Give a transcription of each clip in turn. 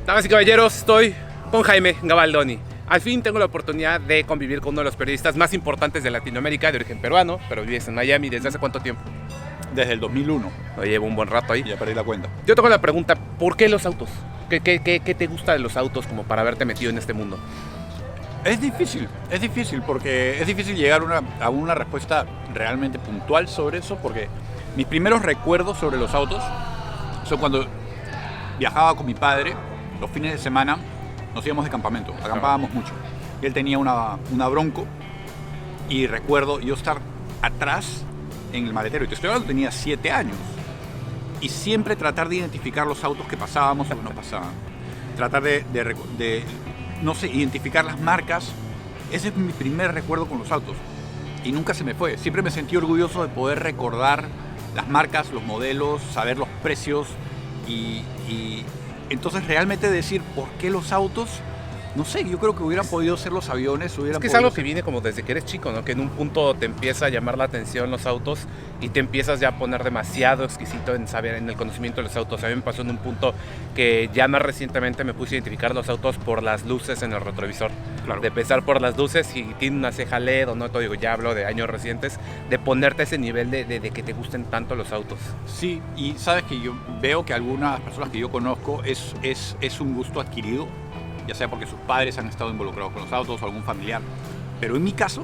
Damas y caballeros, estoy con Jaime Gabaldoni. Al fin tengo la oportunidad de convivir con uno de los periodistas más importantes de Latinoamérica, de origen peruano, pero vives en Miami. ¿Desde hace cuánto tiempo? Desde el 2001. Oye, llevo un buen rato ahí. Ya perdí la cuenta. Yo tengo la pregunta, ¿por qué los autos? ¿Qué te gusta de los autos como para haberte metido en este mundo? Es difícil porque es difícil llegar a una respuesta realmente puntual sobre eso, porque mis primeros recuerdos sobre los autos son cuando viajaba con mi padre, los fines de semana nos íbamos de campamento, acampábamos mucho. Y él tenía una Bronco y recuerdo yo estar atrás en el maletero, y te estoy hablando, tenía 7 años. Y siempre tratar de identificar los autos que pasábamos o que no pasaban. Tratar de no sé, identificar las marcas. Ese es mi primer recuerdo con los autos. Y nunca se me fue. Siempre me sentí orgulloso de poder recordar las marcas, los modelos, saber los precios. Y entonces realmente decir por qué los autos, no sé, yo creo que hubieran podido ser los aviones. Es que es algo que viene como desde que eres chico, ¿no? Que en un punto te empieza a llamar la atención los autos y te empiezas ya a poner demasiado exquisito en saber, en el conocimiento de los autos. A mí me pasó en un punto que ya más recientemente me puse a identificar los autos por las luces en el retrovisor. Claro. De empezar por las luces, si tiene una ceja LED o no, te digo, ya hablo de años recientes, de ponerte a ese nivel de que te gusten tanto los autos. Sí, y sabes que yo veo que algunas personas que yo conozco es un gusto adquirido, ya sea porque sus padres han estado involucrados con los autos o algún familiar. Pero en mi caso,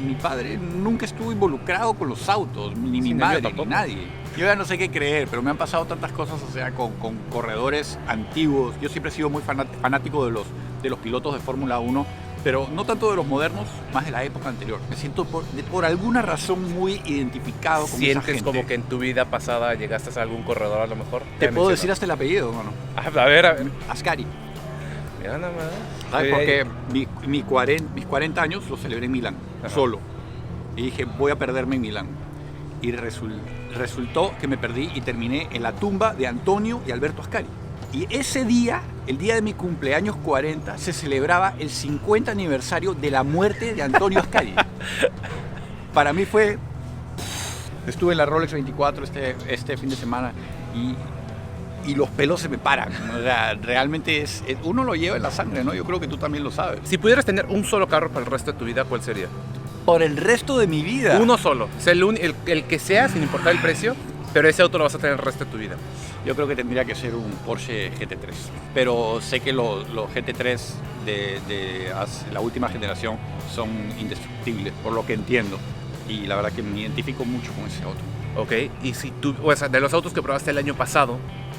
mi padre nunca estuvo involucrado con los autos, ni mi madre, ni nadie. Yo ya no sé qué creer, pero me han pasado tantas cosas, o sea, con corredores antiguos. Yo siempre he sido muy fanático de los pilotos de Fórmula 1, pero no tanto de los modernos, más de la época anterior. Me siento por alguna razón muy identificado con esa gente. ¿Sientes como que en tu vida pasada llegaste a algún corredor a lo mejor? Te puedo decir hasta el apellido, hermano. A ver. Ascari. Mira nada más. ¿Sabes? Porque mis 40 años los celebré en Milán, solo. Y dije, voy a perderme en Milán. Y resultó que me perdí y terminé en la tumba de Antonio y Alberto Ascari. Y ese día, el día de mi cumpleaños 40, se celebraba el 50 aniversario de la muerte de Antonio Ascari. Para mí fue... Estuve en la Rolex 24 este fin de semana y los pelos se me paran. O sea, realmente uno lo lleva en la sangre, ¿no? Yo creo que tú también lo sabes. Si pudieras tener un solo carro para el resto de tu vida, ¿cuál sería? Por el resto de mi vida. Uno solo. O sea, el que sea, sin importar el precio, pero ese auto lo vas a tener el resto de tu vida. Yo creo que tendría que ser un Porsche GT3. Pero sé que los GT3 de la última generación son indestructibles, por lo que entiendo. Y la verdad que me identifico mucho con ese auto. Ok, y si tú, o sea, de los autos que probaste el año pasado,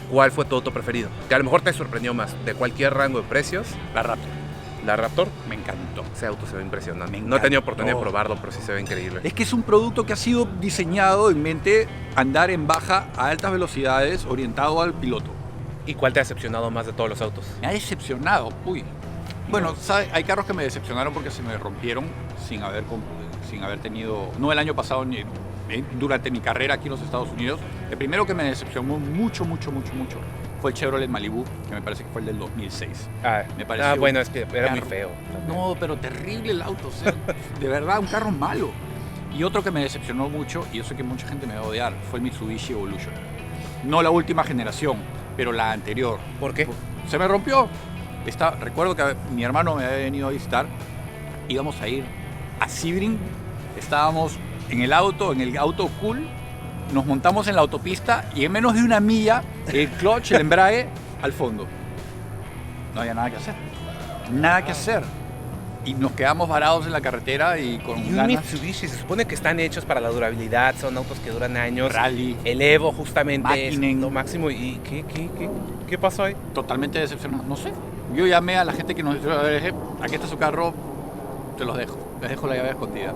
¿cuál fue tu auto preferido? Que a lo mejor te sorprendió más, de cualquier rango de precios. La Raptor. La Raptor. Me encantó. Ese auto se ve impresionante. Me No he tenido encantó. oportunidad de probarlo, pero sí se ve increíble. Es que es un producto que ha sido diseñado en mente andar en baja a altas velocidades, orientado al piloto. ¿Y cuál te ha decepcionado más de todos los autos? Me ha decepcionado, uy. Bueno, ¿sabes? Hay carros que me decepcionaron porque se me rompieron sin haber tenido, no el año pasado ni durante mi carrera aquí en los Estados Unidos. El primero que me decepcionó mucho fue el Chevrolet Malibu, que me parece que fue el del 2006. Me pareció bueno, es que era muy feo. No, pero terrible el auto, o sea, de verdad, un carro malo. Y otro que me decepcionó mucho, y yo sé que mucha gente me va a odiar, fue el Mitsubishi Evolution. No la última generación, pero la anterior. ¿Por qué? Se me rompió. Recuerdo que mi hermano me había venido a visitar, íbamos a ir a Sebring, estábamos en el auto cool, nos montamos en la autopista y en menos de una milla el clutch, el embrague al fondo. No había nada que hacer. Y nos quedamos varados en la carretera y con un ganas. Mitsubishi se supone que están hechos para la durabilidad, son autos que duran años. Rally. El Evo justamente es Makinen. lo máximo. ¿Y qué pasó ahí? Totalmente decepcionado, no sé. Yo llamé a la gente que nos dijo, aquí está su carro, te los dejo. Les dejo la llave escondida.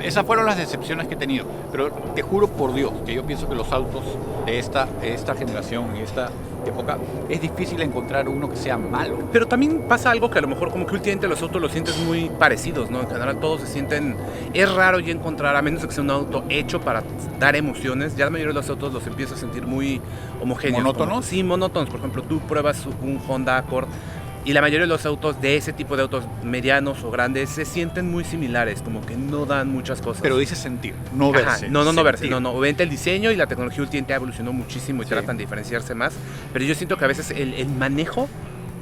Esas fueron las decepciones que he tenido. Pero te juro por Dios que yo pienso que los autos de esta generación y esta época es difícil encontrar uno que sea malo. Pero también pasa algo que a lo mejor como que últimamente los autos los sientes muy parecidos, ¿no? En general todos se sienten... Es raro ya encontrar, a menos que sea un auto hecho para dar emociones, ya la mayoría de los autos los empiezas a sentir muy homogéneos. ¿Monótonos? Sí, monótonos. Por ejemplo, tú pruebas un Honda Accord y la mayoría de los autos de ese tipo de autos medianos o grandes se sienten muy similares, como que no dan muchas cosas. Pero dice sentir, no verse. No verse. Obviamente el diseño y la tecnología últimamente evolucionó muchísimo y tratan de diferenciarse más. Pero yo siento que a veces el manejo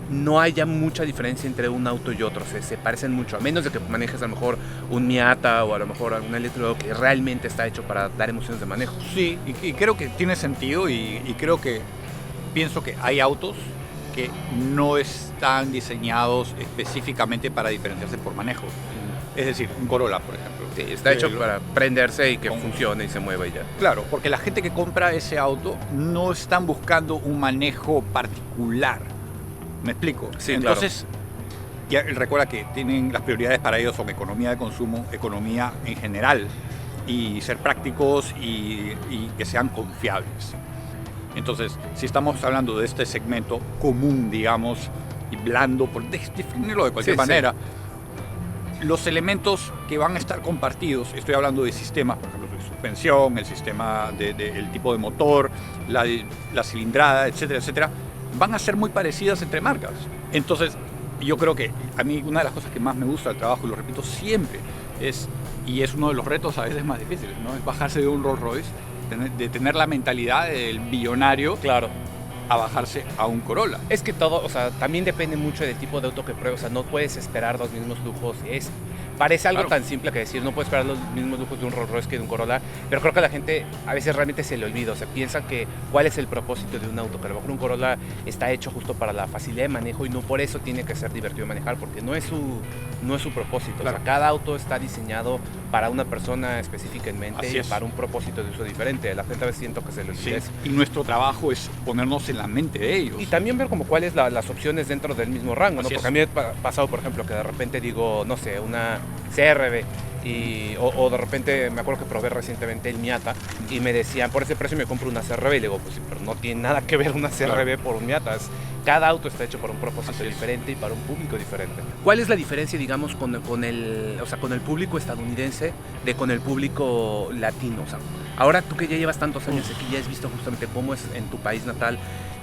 no haya mucha diferencia entre un auto y otro, se parecen mucho, a menos de que manejes a lo mejor un Miata o a lo mejor algún eléctrico que realmente está hecho para dar emociones de manejo. Sí, y creo que tiene sentido y creo que pienso que hay autos que no están diseñados específicamente para diferenciarse por manejo. Es decir, un Corolla, por ejemplo. Sí, está hecho para prenderse y que funcione y se mueva y ya. Claro, porque la gente que compra ese auto no están buscando un manejo particular. ¿Me explico? Sí, entonces, ya recuerda que tienen las prioridades para ellos son economía de consumo, economía en general, y ser prácticos y que sean confiables. Entonces, si estamos hablando de este segmento común, digamos, y blando, por definirlo de cualquier manera, los elementos que van a estar compartidos, estoy hablando de sistemas, por ejemplo, de suspensión, el sistema el tipo de motor, la cilindrada, etcétera, etcétera, van a ser muy parecidas entre marcas. Entonces, yo creo que a mí una de las cosas que más me gusta del trabajo, y lo repito siempre, y es uno de los retos a veces más difíciles, ¿no? Es bajarse de un Rolls Royce, de tener la mentalidad del billonario, claro, a bajarse a un Corolla. Es que todo, o sea, también depende mucho del tipo de auto que pruebes, o sea, no puedes esperar los mismos lujos. Parece algo tan simple que decir, no puedes esperar los mismos lujos de un Rolls Royce que de un Corolla, pero creo que a la gente a veces realmente se le olvida, o sea, piensa que cuál es el propósito de un auto, que a lo mejor un Corolla está hecho justo para la facilidad de manejo y no por eso tiene que ser divertido manejar, porque no es su propósito. Claro. O sea, cada auto está diseñado para una persona específica en mente y para un propósito de uso diferente. La gente a veces siento que se le olvida eso. Y nuestro trabajo es ponernos en la mente de ellos. Y también ver como cuáles las opciones dentro del mismo rango, ¿no? Porque a mí me ha pasado, por ejemplo, que de repente digo, no sé, una CRV o de repente me acuerdo que probé recientemente el Miata y me decían, por ese precio me compro una CRV y le digo, pues sí, pero no tiene nada que ver una CRV por un Miata. Cada auto está hecho para un propósito diferente y para un público diferente. ¿Cuál es la diferencia, digamos, con el público estadounidense con el público latino? O sea, ahora tú que ya llevas tantos años aquí, ya has visto justamente cómo es en tu país natal.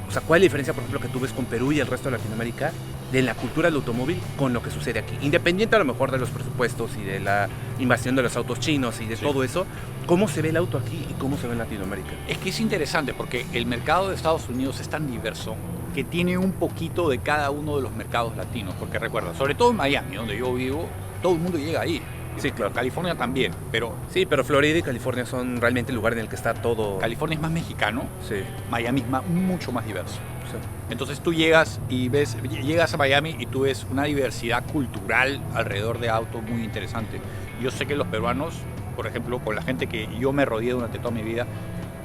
O sea, ¿cuál es la diferencia, por ejemplo, que tú ves con Perú y el resto de Latinoamérica de la cultura del automóvil con lo que sucede aquí? Independiente a lo mejor de los presupuestos y de la invasión de los autos chinos y de todo eso, ¿cómo se ve el auto aquí y cómo se ve en Latinoamérica? Es que es interesante porque el mercado de Estados Unidos es tan diverso que tiene un poquito de cada uno de los mercados latinos. Porque recuerda, sobre todo en Miami, donde yo vivo, todo el mundo llega ahí. Sí, claro. California también, pero... Sí, pero Florida y California son realmente el lugar en el que está todo... California es más mexicano, sí. Miami es mucho más diverso. Sí. Entonces tú llegas a Miami y tú ves una diversidad cultural alrededor de autos muy interesante. Yo sé que los peruanos, por ejemplo, con la gente que yo me rodeé durante toda mi vida,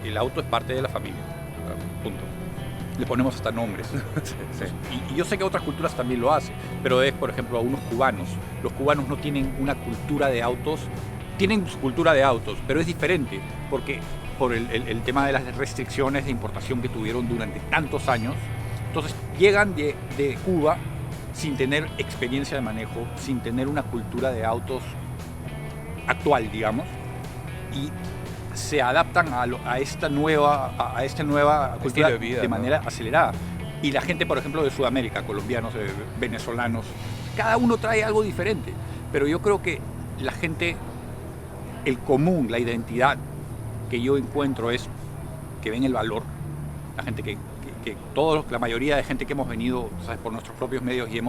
el auto es parte de la familia, punto. Le ponemos hasta nombres. Sí. Y yo sé que otras culturas también lo hacen, pero es, por ejemplo, a unos cubanos. Los cubanos no tienen una cultura de autos, tienen su cultura de autos, pero es diferente, porque por el tema de las restricciones de importación que tuvieron durante tantos años, entonces llegan de Cuba sin tener experiencia de manejo, sin tener una cultura de autos actual, digamos, y se adaptan a esta nueva cultura de vida, de manera acelerada. Y la gente, por ejemplo, de Sudamérica, colombianos, venezolanos, cada uno trae algo diferente. Pero yo creo que la gente, el común, la identidad que yo encuentro es que ven el valor. La gente que la mayoría de gente que hemos venido, ¿sabes?, por nuestros propios medios y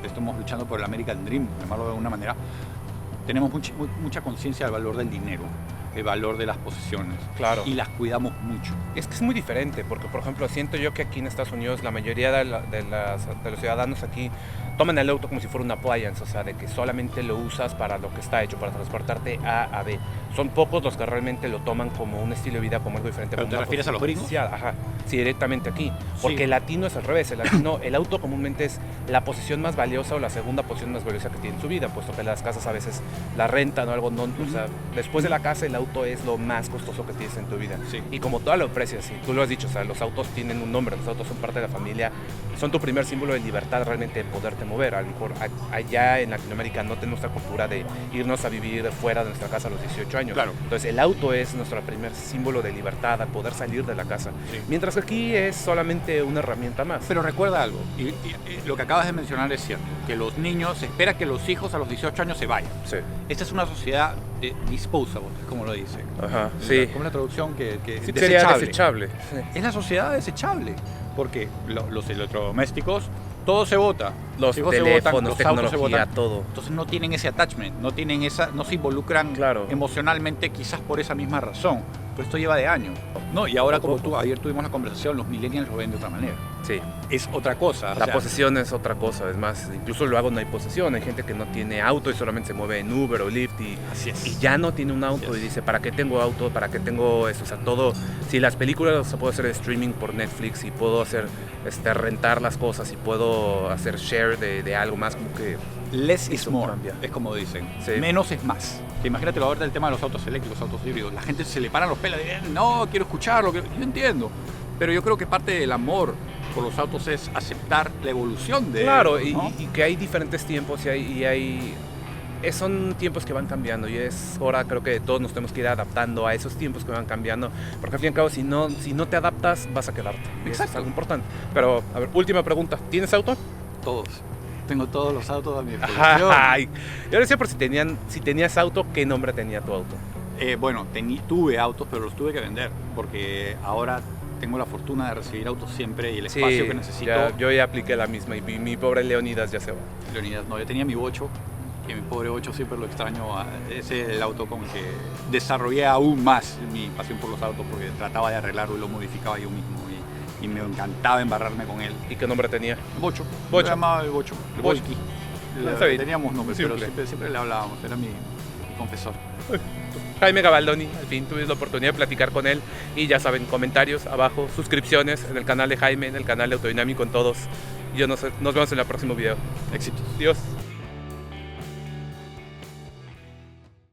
estamos luchando por el American Dream, llamarlo de alguna manera, tenemos mucha conciencia del valor del dinero, el valor de las posesiones. Claro. Y las cuidamos mucho. Es que es muy diferente, porque por ejemplo siento yo que aquí en Estados Unidos la mayoría de los ciudadanos aquí toman el auto como si fuera una appliance, o sea, de que solamente lo usas para lo que está hecho, para transportarte A a B. Son pocos los que realmente lo toman como un estilo de vida, como algo diferente. ¿Pero te refieres a los gringos? Ajá, sí, directamente aquí. Porque el latino es al revés. El auto comúnmente es la posesión más valiosa o la segunda posición más valiosa que tiene en su vida, puesto que las casas a veces la rentan o algo, no, o sea, después de la casa el auto es lo más costoso que tienes en tu vida. Sí. Y como todo lo aprecias, y tú lo has dicho, o sea, los autos tienen un nombre, los autos son parte de la familia, son tu primer símbolo de libertad realmente de poderte mover. A lo mejor allá en Latinoamérica no tenemos esta cultura de irnos a vivir fuera de nuestra casa a los 18 años. Claro. Entonces el auto es nuestro primer símbolo de libertad, a poder salir de la casa. Sí. Mientras que aquí es solamente una herramienta más. Pero recuerda algo, y lo que acabas de mencionar es cierto, que los niños, se espera que los hijos a los 18 años se vayan. Sí. Esta es una sociedad disposable, como lo dice. Ajá, sí. Como la traducción que sí, sería desechable. Sí. Es la sociedad desechable, porque los electrodomésticos todo se bota. Los hijos se botan, teléfonos, los autos se tecnología, botan. todo. Entonces no tienen ese attachment, no se involucran Claro. emocionalmente quizás por esa misma razón. Pero esto lleva de años. No, y ahora como ayer tuvimos la conversación, los millennials lo ven de otra manera. Sí. Es otra cosa. o La sea, posesión es otra cosa, es más, incluso luego no hay posesión, hay gente que no tiene auto y solamente se mueve en Uber o Lyft Así es. y ya no tiene un auto Así y es. dice, ¿para qué tengo auto? ¿Para qué tengo eso? O sea, todo, si las películas se puedo hacer streaming por Netflix y puedo hacer, rentar las cosas y puedo hacer share de algo más, como que Less is Eso more, cambia. es como dicen. Sí. Menos es más. Que imagínate ahorita el tema de los autos eléctricos, autos híbridos. La gente se le paran los pelos y no, quiero escucharlo. Yo entiendo. Pero yo creo que parte del amor por los autos es aceptar la evolución de claro, ellos, ¿no? y que hay diferentes tiempos son tiempos que van cambiando y es hora, creo que todos nos tenemos que ir adaptando a esos tiempos que van cambiando, porque al fin y al cabo si no te adaptas vas a quedarte. Y eso es Exacto. algo importante. Pero, a ver, última pregunta, ¿tienes auto? Todos. Tengo todos los autos a mi disposición. Ay, yo decía por si tenías auto, ¿qué nombre tenía tu auto? Bueno, tuve autos, pero los tuve que vender. Porque ahora tengo la fortuna de recibir autos siempre y el espacio que necesito. Yo ya apliqué la misma y mi pobre Leonidas ya se va. Leonidas, no, yo tenía mi Bocho, que mi pobre Bocho siempre lo extraño. Ese es el auto con el que desarrollé aún más mi pasión por los autos, porque trataba de arreglarlo y lo modificaba yo mismo. Y me encantaba embarrarme con él. ¿Y qué nombre tenía? Bocho. Bocho. Lo llamaba el Bocho. El Bocho. Volky. Está bien. Teníamos nombres, pero Simple. siempre le hablábamos. Era mi confesor. Jaime Gabaldoni, al fin tuve la oportunidad de platicar con él y ya saben, comentarios abajo, suscripciones en el canal de Jaime, en el canal de Autodinámico, en todos. Nos vemos en el próximo video. Éxitos. Adiós.